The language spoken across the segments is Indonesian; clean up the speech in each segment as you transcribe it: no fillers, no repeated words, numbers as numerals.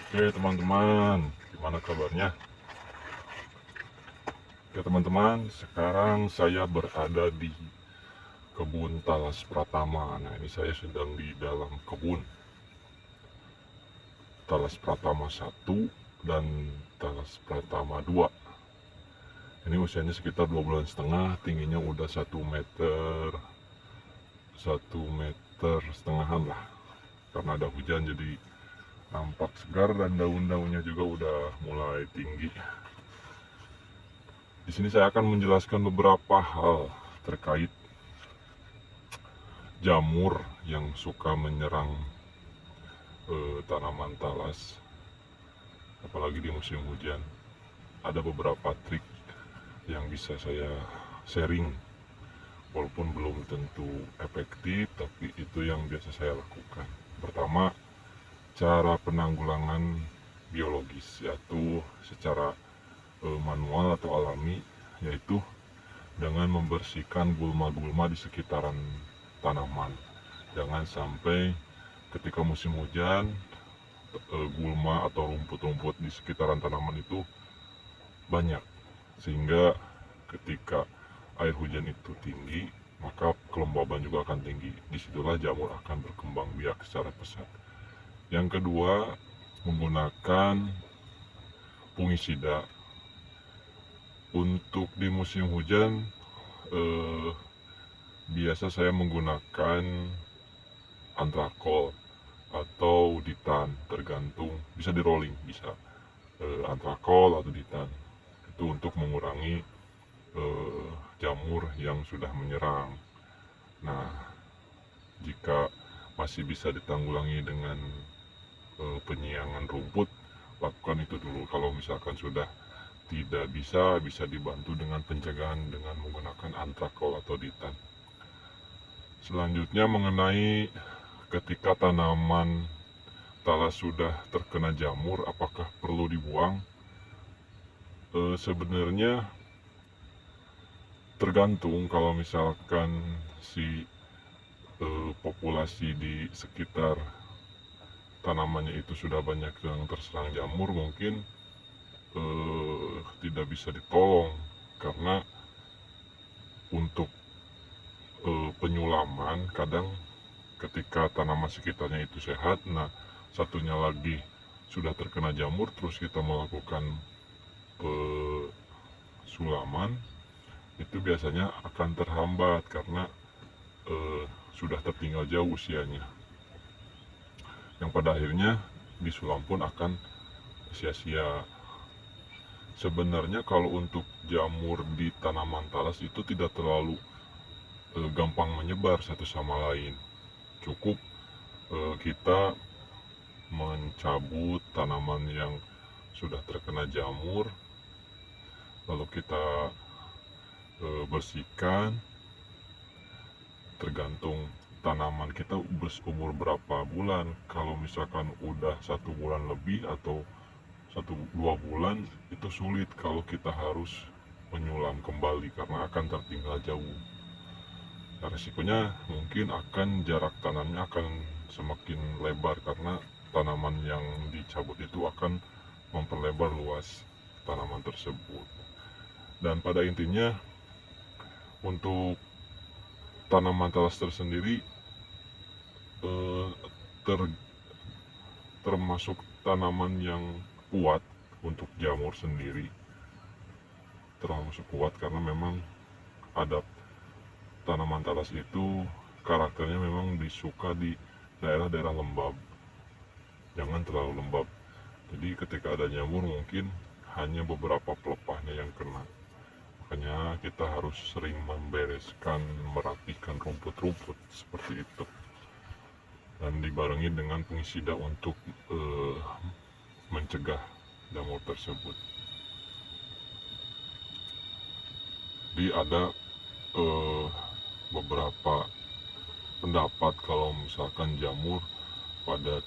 Oke teman-teman, gimana kabarnya? Oke teman-teman, sekarang saya berada di kebun Talas Pratama. Nah, ini saya sedang di dalam kebun Talas Pratama 1 dan Talas Pratama 2. Ini usianya sekitar 2 bulan setengah, tingginya udah 1 meter, 1,5 meter lah. Karena ada hujan jadi nampak segar dan daun-daunnya juga udah mulai tinggi. Di sini saya akan menjelaskan beberapa hal terkait jamur yang suka menyerang tanaman talas, apalagi di musim hujan. Ada beberapa trik yang bisa saya sharing, walaupun belum tentu efektif, tapi itu yang biasa saya lakukan. Pertama, cara penanggulangan biologis, yaitu secara manual atau alami, yaitu dengan membersihkan gulma-gulma di sekitaran tanaman. Jangan sampai ketika musim hujan gulma atau rumput-rumput di sekitaran tanaman itu banyak, sehingga ketika air hujan itu tinggi maka kelembaban juga akan tinggi. Disitulah jamur akan berkembang biak secara pesat. Yang kedua, menggunakan fungisida. Untuk di musim hujan biasa saya menggunakan antrakol atau ditan, tergantung, bisa di rolling, bisa antrakol atau ditan. Itu untuk mengurangi jamur yang sudah menyerang. Nah, jika masih bisa ditanggulangi dengan penyiangan rumput, lakukan itu dulu. Kalau misalkan sudah tidak bisa, bisa dibantu dengan pencegahan dengan menggunakan antrakol atau ditan. Selanjutnya, mengenai ketika tanaman talas sudah terkena jamur, apakah perlu dibuang? Sebenarnya tergantung. Kalau misalkan si populasi di sekitar tanamannya itu sudah banyak yang terserang jamur, mungkin tidak bisa ditolong, karena untuk penyulaman kadang ketika tanaman sekitarnya itu sehat, nah satunya lagi sudah terkena jamur, terus kita melakukan sulaman, itu biasanya akan terhambat karena sudah tertinggal jauh usianya, yang pada akhirnya disulam pun akan sia-sia. Sebenarnya kalau untuk jamur di tanaman talas itu tidak terlalu gampang menyebar satu sama lain. Cukup kita mencabut tanaman yang sudah terkena jamur, lalu kita bersihkan. Tergantung tanaman kita berumur berapa bulan. Kalau misalkan udah 1 bulan lebih atau 1-2 bulan, itu sulit kalau kita harus menyulam kembali karena akan tertinggal jauh. Nah, resikonya mungkin akan jarak tanamnya akan semakin lebar karena tanaman yang dicabut itu akan memperlebar luas tanaman tersebut. Dan pada intinya, untuk tanaman talas tersendiri eh, ter, termasuk tanaman yang kuat untuk jamur sendiri, termasuk kuat karena memang ada tanaman talas itu karakternya memang disuka di daerah-daerah lembab, jangan terlalu lembab. Jadi ketika ada jamur mungkin hanya beberapa pelepahnya yang kena. Makanya kita harus sering membereskan, merapikan rumput-rumput seperti itu, dan dibarengi dengan fungisida untuk mencegah jamur tersebut. Jadi ada eh, beberapa pendapat kalau misalkan jamur pada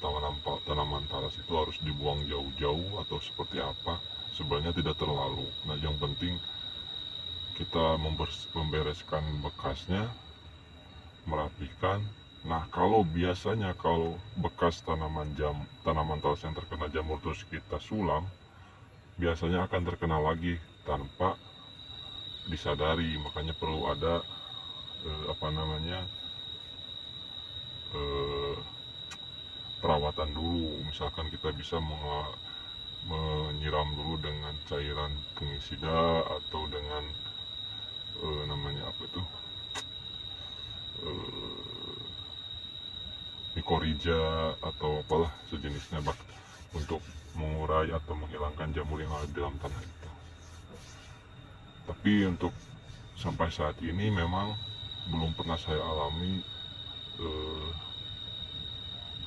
tanaman talas itu harus dibuang jauh-jauh atau seperti apa. Sebenarnya tidak terlalu. Nah, yang penting kita membereskan bekasnya, merapikan, Nah, kalau biasanya kalau bekas tanaman talas yang terkena jamur terus kita sulam, biasanya akan terkena lagi tanpa disadari. Makanya perlu ada eh, perawatan dulu. Misalkan kita bisa menyiram dulu dengan cairan fungisida atau dengan namanya apa itu, mikorija atau apalah sejenisnya, untuk mengurai atau menghilangkan jamur yang ada di dalam tanah itu. Tapi untuk sampai saat ini memang belum pernah saya alami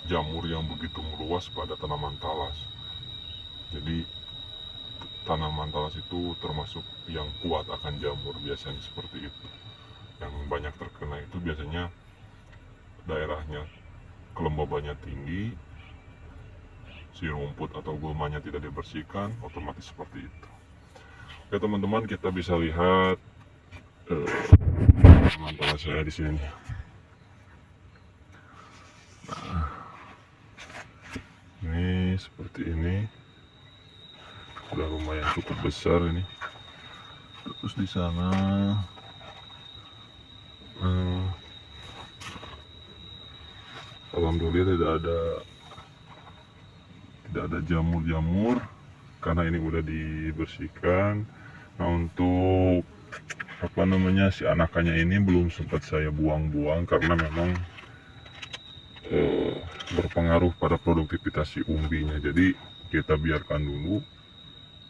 jamur yang begitu meluas pada tanaman talas. Jadi tanaman talas itu termasuk yang kuat akan jamur, biasanya seperti itu. Yang banyak terkena itu biasanya daerahnya kelembabannya tinggi, si rumput atau gulmanya tidak dibersihkan, otomatis seperti itu. Oke teman-teman, kita bisa lihat tanaman talas saya di sini. Nah, ini seperti ini, udah lumayan cukup besar ini. Terus di sana alhamdulillah tidak ada jamur-jamur karena ini udah dibersihkan. Nah, untuk si anakannya ini belum sempat saya buang-buang karena memang berpengaruh pada produktivitas si umbinya. Jadi kita biarkan dulu.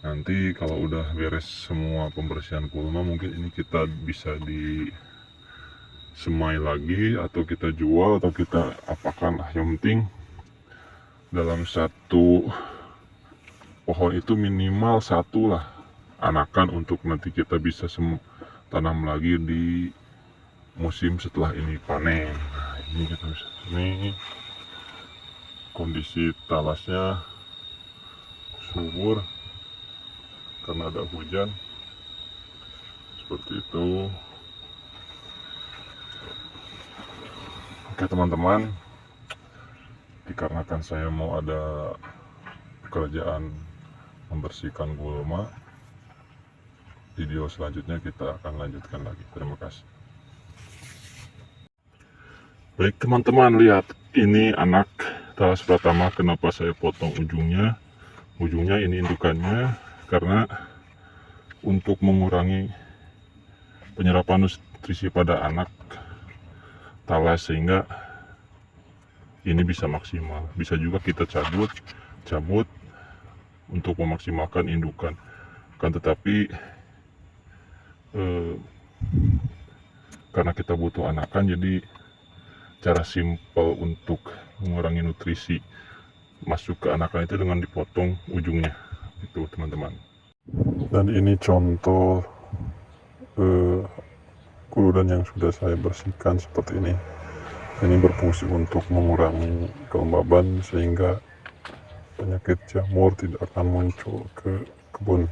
Nanti kalau udah beres semua pembersihan gulma, mungkin ini kita bisa disemai lagi atau kita jual atau kita apakan lah. Yang penting dalam satu pohon itu minimal satu lah anakan untuk nanti kita bisa tanam lagi di musim setelah ini panen. Nah, ini kita bisa, ini kondisi talasnya subur karena ada hujan seperti itu. Oke teman-teman, dikarenakan saya mau ada pekerjaan membersihkan gulma, video selanjutnya kita akan lanjutkan lagi. Terima kasih. Baik teman-teman, lihat ini anak talas pertama. Kenapa saya potong ujungnya ini indukannya, karena untuk mengurangi penyerapan nutrisi pada anak talas sehingga ini bisa maksimal. Bisa juga kita cabut untuk memaksimalkan indukan. Kan tetapi karena kita butuh anakan, jadi cara simpel untuk mengurangi nutrisi masuk ke anakan itu dengan dipotong ujungnya, itu teman-teman. Dan ini contoh kuludan yang sudah saya bersihkan seperti ini. Ini berfungsi untuk mengurangi kelembaban sehingga penyakit jamur tidak akan muncul ke kebun.